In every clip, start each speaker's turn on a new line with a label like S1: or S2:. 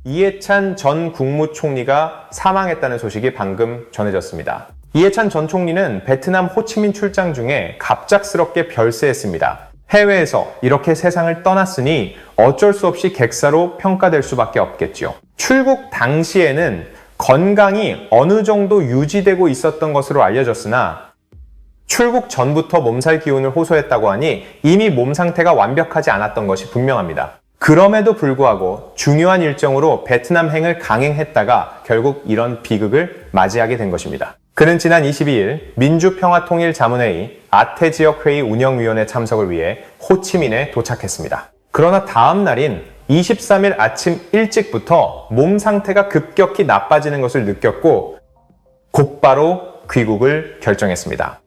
S1: 이해찬 전 국무총리가 사망했다는 소식이 방금 전해졌습니다. 이해찬 전 총리는 베트남 호치민 출장 중에 갑작스럽게 별세했습니다. 해외에서 이렇게 세상을 떠났으니 어쩔 수 없이 객사로 평가될 수밖에 없겠죠. 출국 당시에는 건강이 어느 정도 유지되고 있었던 것으로 알려졌으나 출국 전부터 몸살 기운을 호소했다고 하니 이미 몸 상태가 완벽하지 않았던 것이 분명합니다. 그럼에도 불구하고 중요한 일정으로 베트남행을 강행했다가 결국 이런 비극을 맞이하게 된 것입니다. 그는 지난 22일 민주평화통일자문회의 아태지역회의 운영위원회 참석을 위해 호치민에 도착했습니다. 그러나 다음 날인 23일 아침 일찍부터 몸 상태가 급격히 나빠지는 것을 느꼈고 곧바로 귀국을 결정했습니다.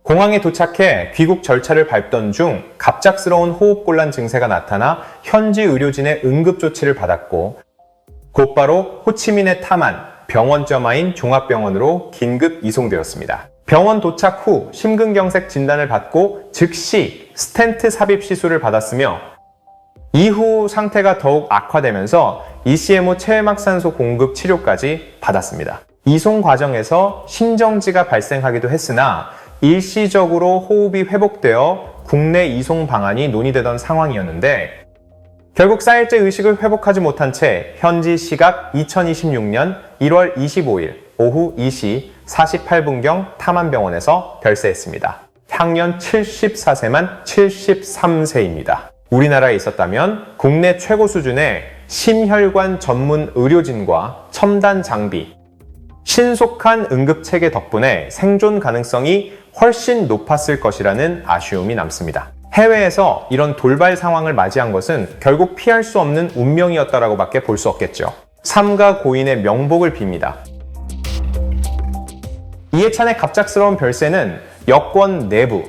S1: 공항에 도착해 귀국 절차를 밟던 중 갑작스러운 호흡곤란 증세가 나타나 현지 의료진의 응급조치를 받았고 곧바로 호치민의 타만 병원점화인 종합병원으로 긴급 이송되었습니다. 병원 도착 후 심근경색 진단을 받고 즉시 스텐트 삽입 시술을 받았으며 이후 상태가 더욱 악화되면서 ECMO 체외막산소 공급 치료까지 받았습니다. 이송 과정에서 심정지가 발생하기도 했으나 일시적으로 호흡이 회복되어 국내 이송 방안이 논의되던 상황이었는데 결국 4일째 의식을 회복하지 못한 채 현지 시각 2026년 1월 25일 오후 2시 48분경 타만병원에서 별세했습니다. 향년 74세만 73세입니다. 우리나라에 있었다면 국내 최고 수준의 심혈관 전문 의료진과 첨단 장비, 신속한 응급체계 덕분에 생존 가능성이 훨씬 높았을 것이라는 아쉬움이 남습니다. 해외에서 이런 돌발 상황을 맞이한 것은 결국 피할 수 없는 운명이었다라고 밖에 볼 수 없겠죠. 삼가 고인의 명복을 빕니다. 이해찬의 갑작스러운 별세는 여권 내부,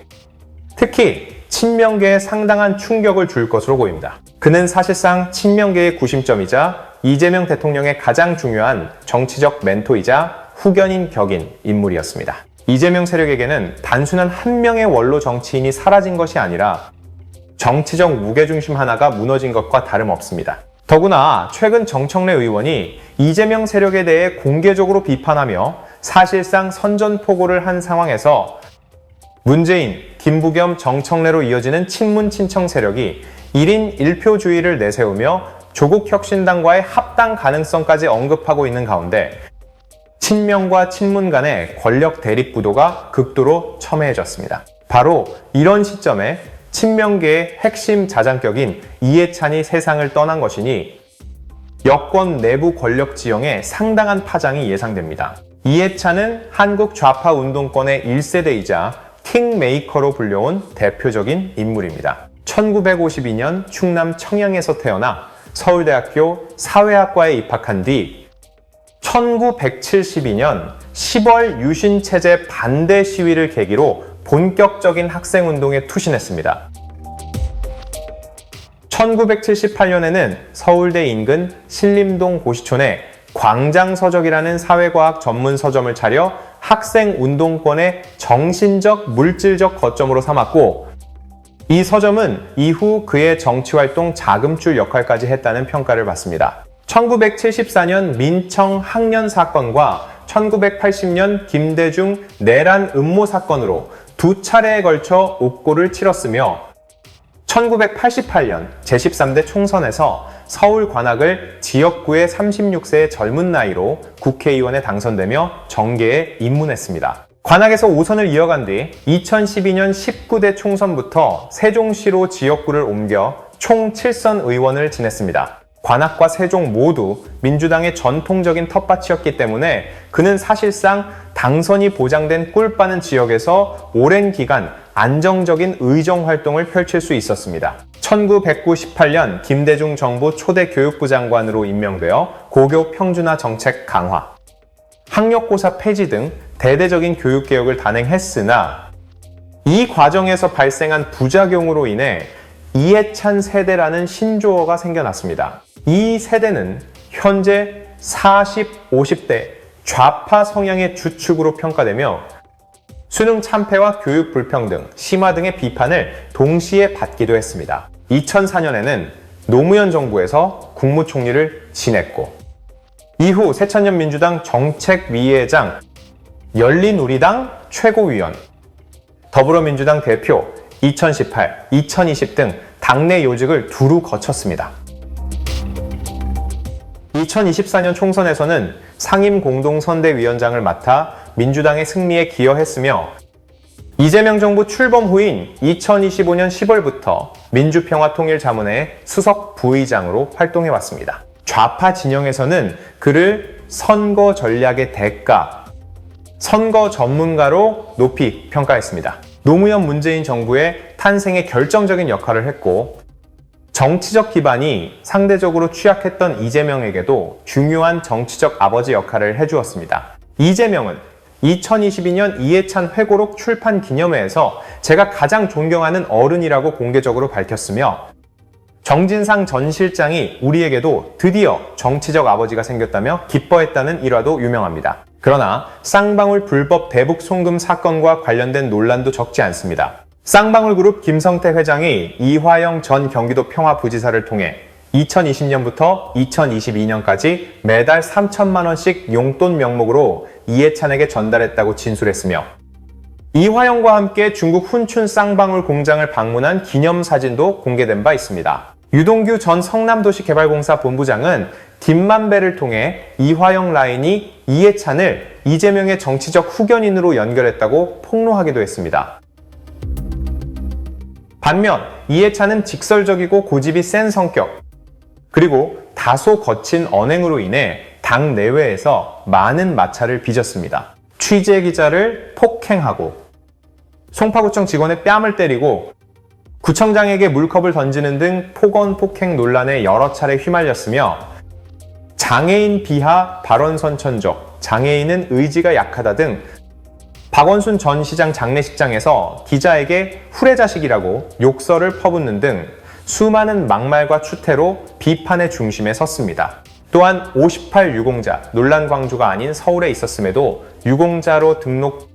S1: 특히 친명계에 상당한 충격을 줄 것으로 보입니다. 그는 사실상 친명계의 구심점이자 이재명 대통령의 가장 중요한 정치적 멘토이자 후견인 격인 인물이었습니다. 이재명 세력에게는 단순한 한 명의 원로 정치인이 사라진 것이 아니라 정치적 무게중심 하나가 무너진 것과 다름없습니다. 더구나 최근 정청래 의원이 이재명 세력에 대해 공개적으로 비판하며 사실상 선전포고를 한 상황에서 문재인, 김부겸, 정청래로 이어지는 친문 친청 세력이 1인 1표주의를 내세우며 조국혁신당과의 합당 가능성까지 언급하고 있는 가운데 친명과 친문 간의 권력 대립 구도가 극도로 첨예해졌습니다. 바로 이런 시점에 친명계의 핵심 자장격인 이해찬이 세상을 떠난 것이니 여권 내부 권력 지형에 상당한 파장이 예상됩니다. 이해찬은 한국 좌파 운동권의 1세대이자 킹메이커로 불려온 대표적인 인물입니다. 1952년 충남 청양에서 태어나 서울대학교 사회학과에 입학한 뒤 1972년 10월 유신체제 반대 시위를 계기로 본격적인 학생운동에 투신했습니다. 1978년에는 서울대 인근 신림동 고시촌에 광장서적이라는 사회과학 전문 서점을 차려 학생운동권의 정신적, 물질적 거점으로 삼았고 이 서점은 이후 그의 정치활동 자금줄 역할까지 했다는 평가를 받습니다. 1974년 민청 학년 사건과 1980년 김대중 내란 음모 사건으로 두 차례에 걸쳐 옥고를 치렀으며 1988년 제13대 총선에서 서울 관악을 지역구의 36세의 젊은 나이로 국회의원에 당선되며 정계에 입문했습니다. 관악에서 5선을 이어간 뒤 2012년 19대 총선부터 세종시로 지역구를 옮겨 총 7선 의원을 지냈습니다. 관악과 세종 모두 민주당의 전통적인 텃밭이었기 때문에 그는 사실상 당선이 보장된 꿀 빠는 지역에서 오랜 기간 안정적인 의정 활동을 펼칠 수 있었습니다. 1998년 김대중 정부 초대 교육부 장관으로 임명되어 고교 평준화 정책 강화, 학력고사 폐지 등 대대적인 교육개혁을 단행했으나 이 과정에서 발생한 부작용으로 인해 이해찬 세대라는 신조어가 생겨났습니다. 이 세대는 현재 40, 50대 좌파 성향의 주축으로 평가되며 수능 참패와 교육 불평등, 심화 등의 비판을 동시에 받기도 했습니다. 2004년에는 노무현 정부에서 국무총리를 지냈고, 이후 새천년 민주당 정책위의장, 열린우리당 최고위원, 더불어민주당 대표, 2018, 2020 등 당내 요직을 두루 거쳤습니다. 2024년 총선에서는 상임공동선대위원장을 맡아 민주당의 승리에 기여했으며, 이재명 정부 출범 후인 2025년 10월부터 민주평화통일자문회 수석 부의장으로 활동해왔습니다. 좌파 진영에서는 그를 선거 전략의 대가, 선거 전문가로 높이 평가했습니다. 노무현 문재인 정부의 탄생에 결정적인 역할을 했고, 정치적 기반이 상대적으로 취약했던 이재명에게도 중요한 정치적 아버지 역할을 해주었습니다. 이재명은 2022년 이해찬 회고록 출판 기념회에서 제가 가장 존경하는 어른이라고 공개적으로 밝혔으며, 정진상 전 실장이 우리에게도 드디어 정치적 아버지가 생겼다며 기뻐했다는 일화도 유명합니다. 그러나 쌍방울 불법 대북 송금 사건과 관련된 논란도 적지 않습니다. 쌍방울그룹 김성태 회장이 이화영 전 경기도 평화부지사를 통해 2020년부터 2022년까지 매달 3천만 원씩 용돈 명목으로 이해찬에게 전달했다고 진술했으며, 이화영과 함께 중국 훈춘 쌍방울 공장을 방문한 기념사진도 공개된 바 있습니다. 유동규 전 성남도시개발공사 본부장은 김만배를 통해 이화영 라인이 이해찬을 이재명의 정치적 후견인으로 연결했다고 폭로하기도 했습니다. 반면 이해찬은 직설적이고 고집이 센 성격, 그리고 다소 거친 언행으로 인해 당 내외에서 많은 마찰을 빚었습니다. 취재기자를 폭행하고, 송파구청 직원의 뺨을 때리고, 구청장에게 물컵을 던지는 등 폭언 폭행 논란에 여러 차례 휘말렸으며, 장애인 비하 발언 선천적, 장애인은 의지가 약하다 등 박원순 전 시장 장례식장에서 기자에게 후레자식이라고 욕설을 퍼붓는 등 수많은 막말과 추태로 비판의 중심에 섰습니다. 또한 58 유공자, 논란 광주가 아닌 서울에 있었음에도 유공자로 등록,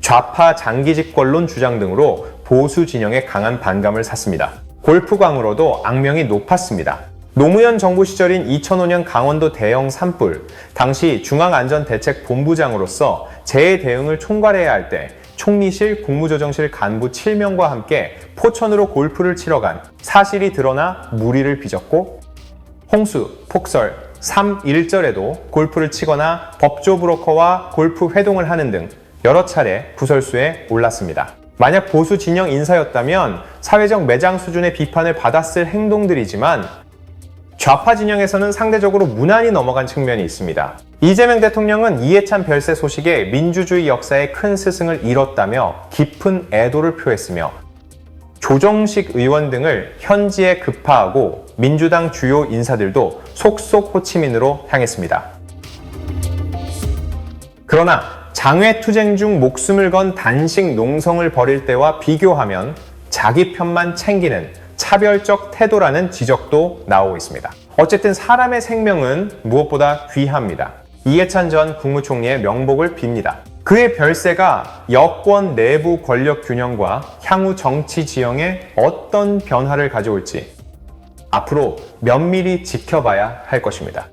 S1: 좌파 장기집권론 주장 등으로 보수 진영에 강한 반감을 샀습니다. 골프광으로도 악명이 높았습니다. 노무현 정부 시절인 2005년 강원도 대형 산불, 당시 중앙안전대책본부장으로서 재해 대응을 총괄해야 할 때 총리실, 국무조정실 간부 7명과 함께 포천으로 골프를 치러 간 사실이 드러나 물의를 빚었고, 홍수, 폭설, 3.1절에도 골프를 치거나 법조 브로커와 골프 회동을 하는 등 여러 차례 구설수에 올랐습니다. 만약 보수 진영 인사였다면 사회적 매장 수준의 비판을 받았을 행동들이지만, 좌파 진영에서는 상대적으로 무난히 넘어간 측면이 있습니다. 이재명 대통령은 이해찬 별세 소식에 민주주의 역사에 큰 스승을 잃었다며 깊은 애도를 표했으며, 조정식 의원 등을 현지에 급파하고 민주당 주요 인사들도 속속 호치민으로 향했습니다. 그러나 장외투쟁 중 목숨을 건 단식 농성을 벌일 때와 비교하면 자기 편만 챙기는 차별적 태도라는 지적도 나오고 있습니다. 어쨌든 사람의 생명은 무엇보다 귀합니다. 이해찬 전 국무총리의 명복을 빕니다. 그의 별세가 여권 내부 권력 균형과 향후 정치 지형에 어떤 변화를 가져올지 앞으로 면밀히 지켜봐야 할 것입니다.